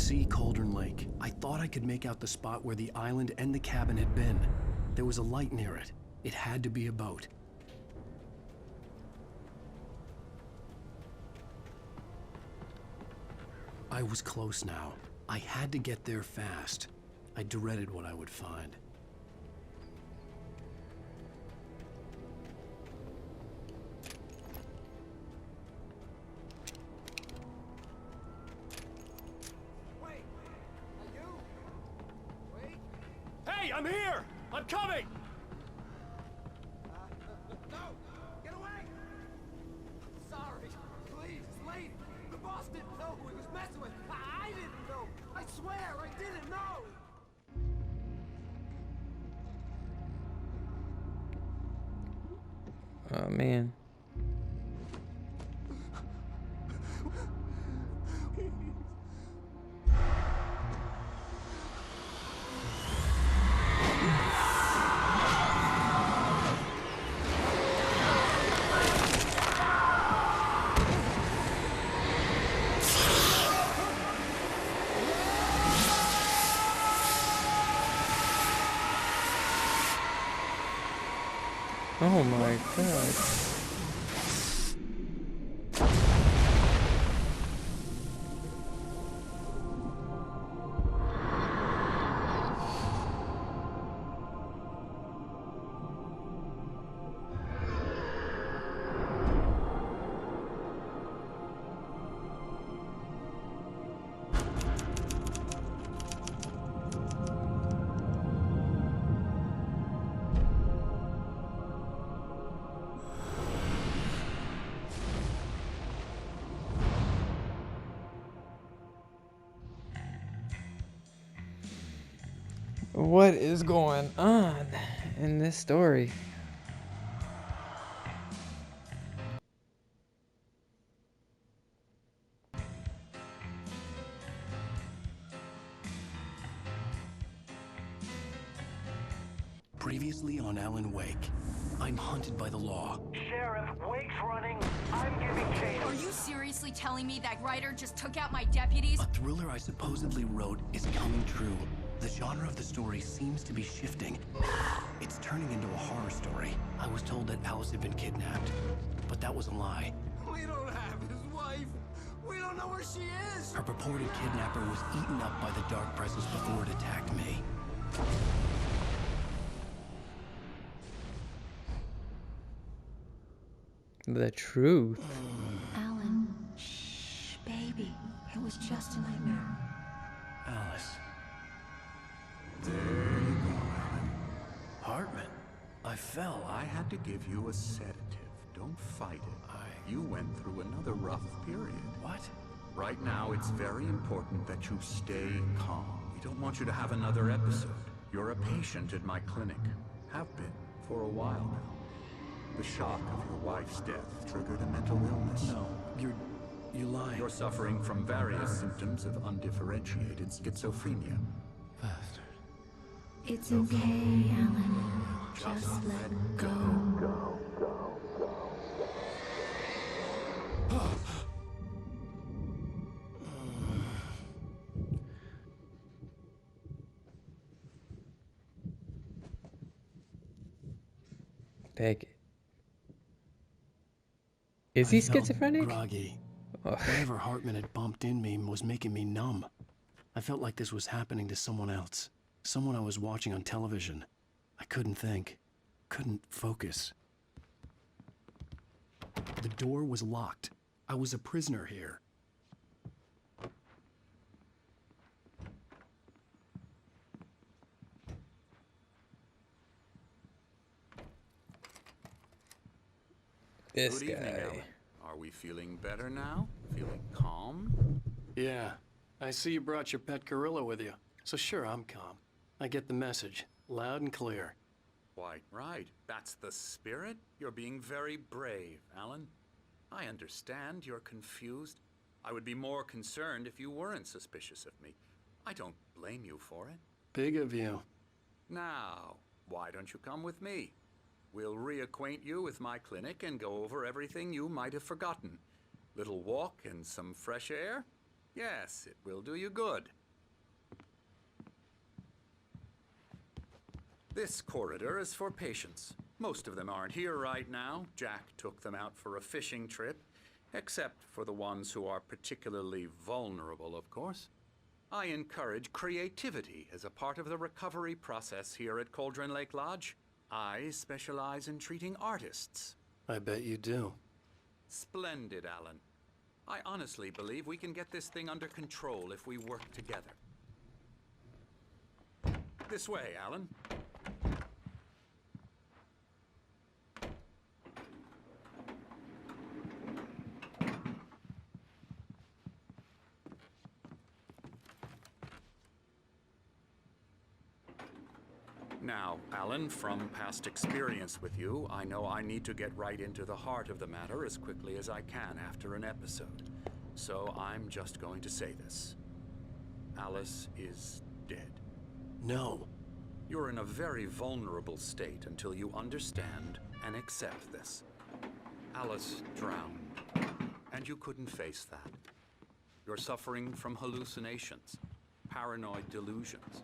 see Cauldron Lake. I thought I could make out the spot where the island and the cabin had been. There was a light near it. It had to be a boat. I was close now. I had to get there fast. I dreaded what I would find. Hey, I'm here! I'm coming! No! Get away! Sorry. Please, it's late. The boss didn't know who he was messing with. I didn't know. I swear, I didn't know. Oh, man. Oh my god. What is going on in this story? Previously on Alan Wake, I'm hunted by the law. Sheriff, Wake's running. I'm giving chase. Are you seriously telling me that writer just took out my deputies? A thriller I supposedly wrote is coming true. The genre of the story seems to be shifting. It's turning into a horror story. I was told that Alice had been kidnapped, but that was a lie. We don't have his wife. We don't know where she is. Her purported kidnapper was eaten up by the dark presence before it attacked me. The truth. Alan, shh, baby. It was just a nightmare. Alice. There you go, Alan. Hartman. I fell. I had to give you a sedative. Don't fight it. You went through another rough period. What? Right now, it's very important that you stay calm. We don't want you to have another episode. You're a patient at my clinic. Have been for a while now. The shock of your wife's death triggered a mental illness. No, you lied. You're suffering from various symptoms of undifferentiated schizophrenia. Bastard. It's okay, Alan. Just let go. Take it. Is he I felt schizophrenic? groggy. Oh. Whatever Hartman had bumped in me was making me numb. I felt like this was happening to someone else. Someone I was watching on television. I couldn't think. Couldn't focus. The door was locked. I was a prisoner here. This Good evening, guy. Alan. Are we feeling better now? Feeling calm? Yeah. I see you brought your pet gorilla with you. So sure, I'm calm. I get the message. Loud and clear. Quite right. That's the spirit. You're being very brave, Alan. I understand you're confused. I would be more concerned if you weren't suspicious of me. I don't blame you for it. Big of you. Now, why don't you come with me? We'll reacquaint you with my clinic and go over everything you might have forgotten. Little walk and some fresh air? Yes, it will do you good. This corridor is for patients. Most of them aren't here right now. Jack took them out for a fishing trip, except for the ones who are particularly vulnerable, of course. I encourage creativity as a part of the recovery process here at Cauldron Lake Lodge. I specialize in treating artists. I bet you do. Splendid, Alan. I honestly believe we can get this thing under control if we work together. This way, Alan. Now, Alan, from past experience with you, I know I need to get right into the heart of the matter as quickly as I can after an episode. So I'm just going to say this. Alice is dead. No. You're in a very vulnerable state until you understand and accept this. Alice drowned, and you couldn't face that. You're suffering from hallucinations, paranoid delusions,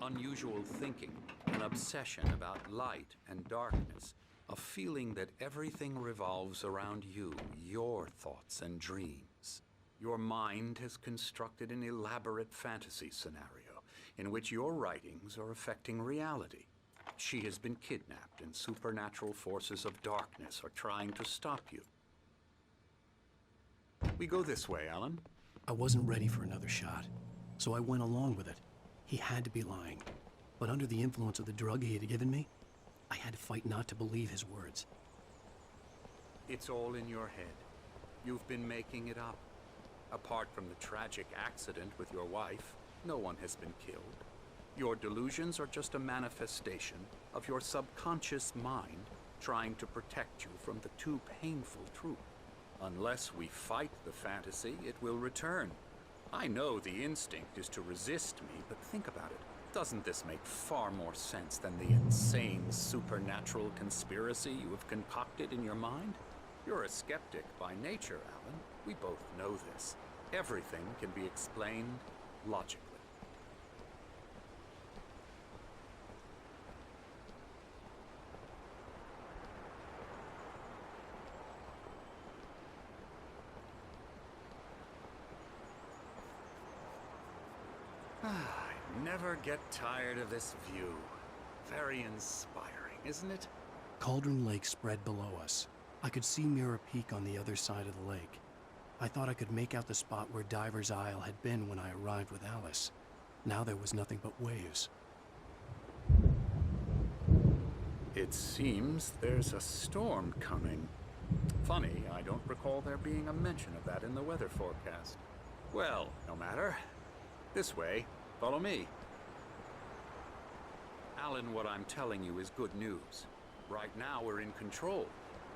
unusual thinking, an obsession about light and darkness, a feeling that everything revolves around you, your thoughts and dreams. Your mind has constructed an elaborate fantasy scenario in which your writings are affecting reality. She has been kidnapped, and supernatural forces of darkness are trying to stop you. We go this way, Alan. I wasn't ready for another shot, so I went along with it. He had to be lying. But under the influence of the drug he had given me, I had to fight not to believe his words. It's all in your head. You've been making it up. Apart from the tragic accident with your wife, no one has been killed. Your delusions are just a manifestation of your subconscious mind trying to protect you from the too painful truth. Unless we fight the fantasy, it will return. I know the instinct is to resist me, but think about it. Doesn't this make far more sense than the insane supernatural conspiracy you have concocted in your mind? You're a skeptic by nature, Alan. We both know this. Everything can be explained logically. I never get tired of this view. Very inspiring, isn't it? Cauldron Lake spread below us. I could see Mirror Peak on the other side of the lake. I thought I could make out the spot where Diver's Isle had been when I arrived with Alice. Now there was nothing but waves. It seems there's a storm coming. Funny, I don't recall there being a mention of that in the weather forecast. Well, no matter. This way. Follow me. Alan, what I'm telling you is good news. Right now we're in control.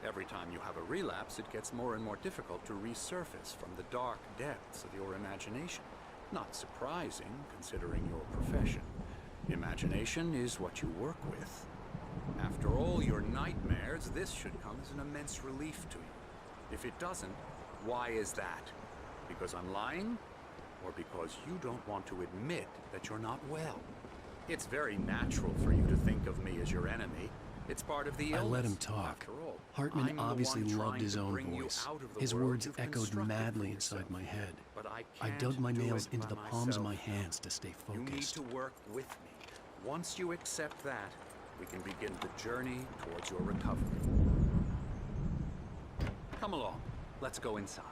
Every time you have a relapse, it gets more and more difficult to resurface from the dark depths of your imagination. Not surprising, considering your profession. Imagination is what you work with. After all your nightmares, this should come as an immense relief to you. If it doesn't, why is that? Because I'm lying? Or because you don't want to admit that you're not well? It's very natural for you to think of me as your enemy. It's part of the illness. I let him talk. After all, Hartman I'm the obviously one loved trying his to own bring you voice. out of the His world words you've echoed constructed madly for inside yourself. my head. But I I can't dug my do nails it into by the palms of my myself. hands to stay You need focused. to work with me. Once you accept that, we can begin the journey towards your recovery. Come along. Let's go inside.